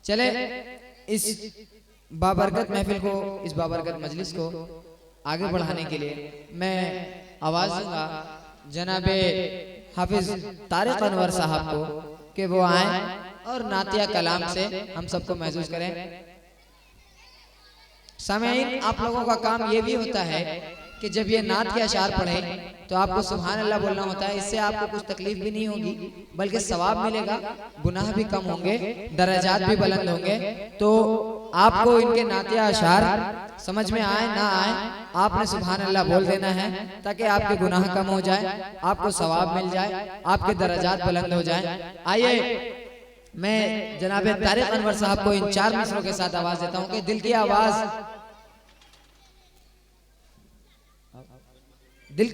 चले इस बाबरकत महफिल को, इस बाबरकत मजलिस को आगे बढ़ाने के लिए मैं आवाज दूंगा जनाबे हाफिज तारिक अनवर साहब को कि वो आए और नातिया कलाम से हम सबको महसूस करें। सामईन, आप लोगों का काम ये भी होता है कि जब ये नात के अशार पढ़े तो आपको सुभान अल्लाह बोलना होता है। इससे आपको कुछ तकलीफ भी नहीं होगी, बल्कि सवाब मिलेगा, गुनाह भी कम होंगे, दर्जात भी बुलंद होंगे। तो आपको इनके नातिया अशार समझ में आए ना आए, आपने सुभान अल्लाह बोल देना है ताकि आपके गुनाह कम हो जाए, आपको सवाब मिल जाए, आपके दर्जात बुलंद हो जाए। आइए मैं जनाबे तारिक अनवर साहब को इन 4 मिसरों के साथ आवाज देता हूँ कि दिल की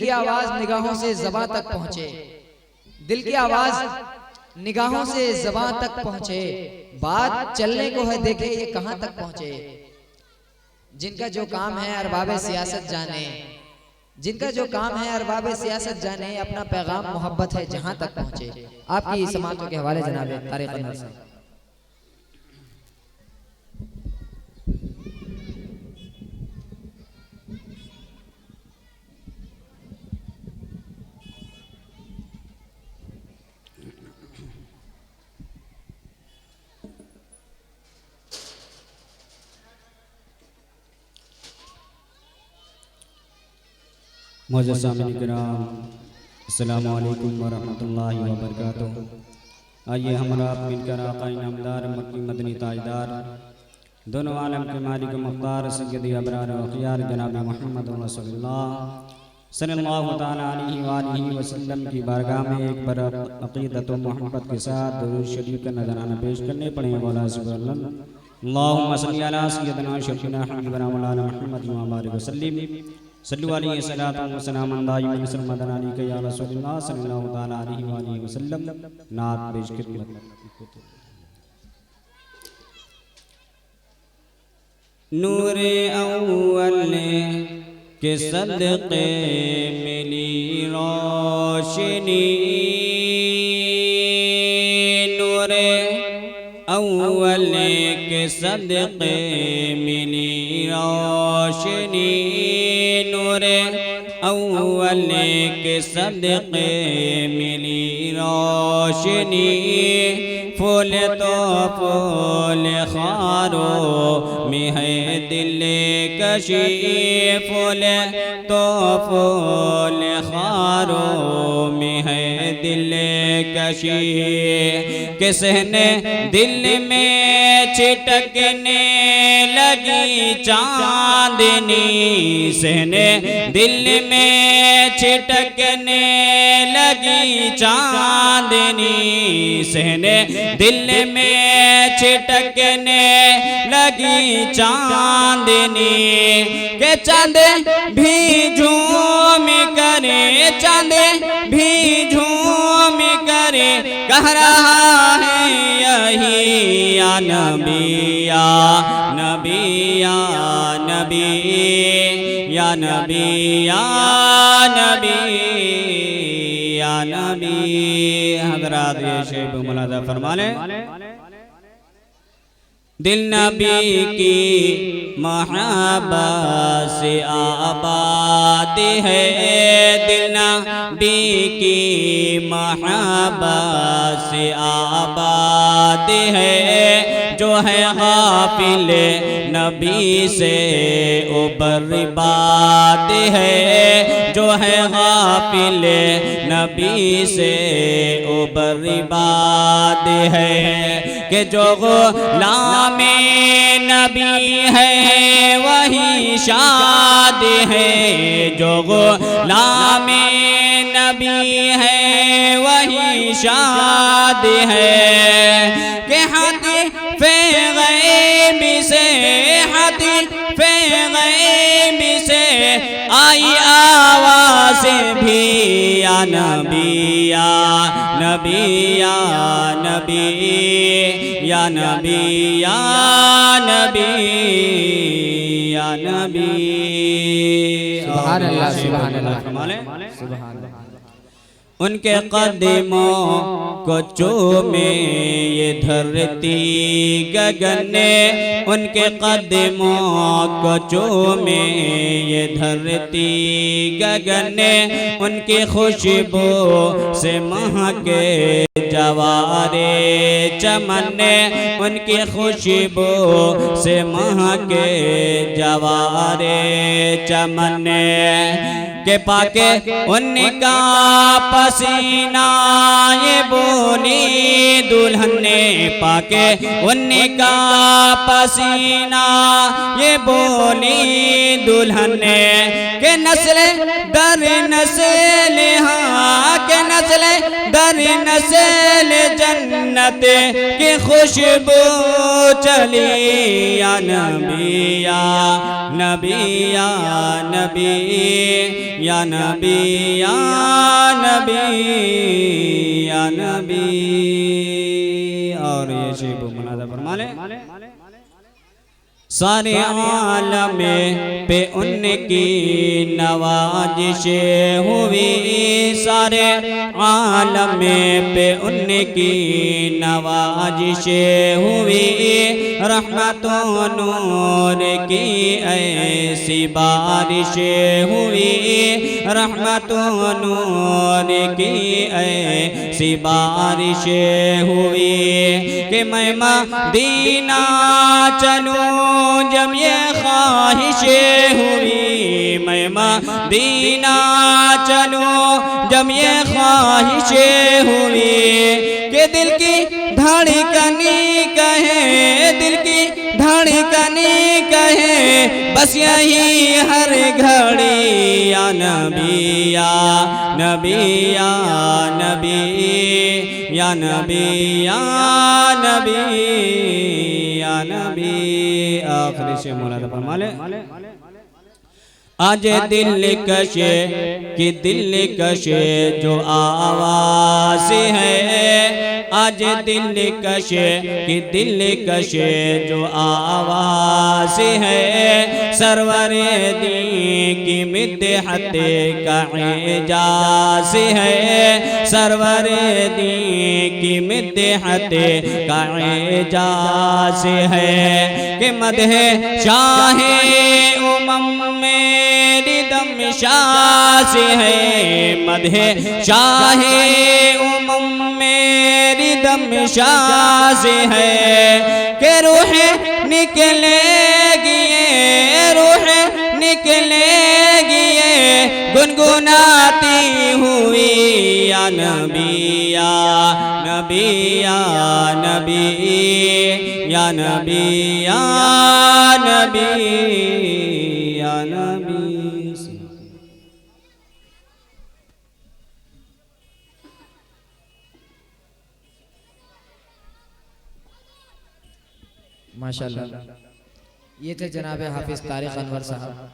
आवाज निगाहों से ज़बां तक पहुंचे, दिल की आवाज निगाहों से ज़बां तक पहुंचे, बात चलने को है देखे ये कहां तक पहुंचे। जिनका जो काम है अरबाबे सियासत जाने, जिनका जो काम है अरबाबे सियासत जाने, अपना पैगाम मोहब्बत है जहां तक पहुंचे। आपकी समातों के हवाले जनाब तारिक अनवर साहब। मौजूद सामईन किराम, अस्सलामु अलैकुम व रहमतुल्लाहि व बरकातुहू। आइए हमारा मिलकर आका इनामदार मक्की मदनी ताजदार दोनों आलम के मालिक मुख्तार सय्यद अबरार व अखियार जनाब मोहम्मद रसूलुल्लाह सल्लल्लाहु तआला अलैहि व आलिहि वसल्लम की बारगाह में एक बार अक़ीदत व मोहब्बत के साथ दुरूद शरीफ का नजराना पेश करने पड़े। मौला अल्लाहुम्मा सल्लि अला सय्यदिना शफीना हबीबना मौलाना मुहम्मद व बारिक वसल्लिम सल्लु अलैहि सलातु व सलामुन दाइमन सरमदन अलैहि या रसूलुल्लाह सल्लल्लाहु तआला अलैहि व आलिहि वसल्लम। नात पेश खिदमत। नूरे अव्वल के सदक़े मिली रोशनी, नूरे अव्वल के सदक़े मिली रोशनी, नूरे अव्वल के सदक़े मिली रोशनी। फूल तो फूल खारों में है दिल कशी, फूल तो फूल खारों में है दिल कशी। किसने दिल में छिटकने लगी चांदनी, किसने दिल में छिटकने लगी चांदनी, किसने दिल में छिटकने लगी चांदनी। के चांद भी झूम करे, चांद भी झूम करे, कह रहा है यही या नबी या नबी या नबी या नबी या नबी या नबी। हज़रात ये शेख मुलाज़ा फरमा लें। दिल नबी की मोहब्बत से आबाद है, दिल नबी की मोहब्बत से आबाद है। जो है गाफिल नबी से ओ बर्बाद है, जो है गाफिल नबी से ओ बर्बाद है। कि जो गुलाम नबी है वही शाद है, जो गुलाम नबी है वही शाद है। कि हदीफ़े गैब से, हदीफ़े गैब से आई आवाज़ भी या नबी या नबी या नबी या नबी या नबी या नबी। सुभान अल्लाह, सुभान अल्लाह, सुभान अल्लाह। उनके कदमों को चूमे ये धरती गगन, उनके कदमों को चूमे ये धरती गगन, उनकी खुशबू से महके जवारे चमन, उनकी खुशबू से महके जवारे चमन, के पाके उनका पसीना ये बोली दुल्हन ने, पाके उनका पसीना ये बोली दुल्हन ने, के नस्ल दर नस्ल, हाँ के नस्ल दर नस्ल जन्नत की खुशबू चली, या नबी या नबी या नबी या नबी या नबी या नबी। और ये शेख मुनादा फरमाले, सारे आलम पे उनकी नवाजिशें हुई, सारे आलम पे उनकी नवाजिशें हुई, रहमतों नूर की ऐसी बारिशें हुई, रहमतों नूर की ऐसी बारिशें हुई, कि मैं मदीना चलूं जब ये ख्वाहिशें हुई, मैं मदीना चलूं जब ये ख्वाहिशें हुई, कि दिल की धड़कनी कहे, दिल की धड़कनी कहे बस यही हर घड़ी, या नबी या नबी या नबी या नबी या नबी या नबी। आखिरी से मौलाना फरमाले, आज दिल कशे की दिल कशे जो आवाज़ है, आज दिल कशे की दिल कशे जो आवाज़ है, सरवरे दी की मिदहत का एजाज़ है, सरवरे दी की मिदहत का एजाज़ है, कि मदहे शाहे उमम मेरी दम शाह है, मदहे शाहे उमम मेरी दम शाह है, के रूह निकलेगी, रूह निकलेगी गुनगुनाती हुई, या नबी या नबी या नबी या नबी या नबी या नबी। माशाल्लाह, ये थे जनाब हाफिज तारिक अनवर साहब।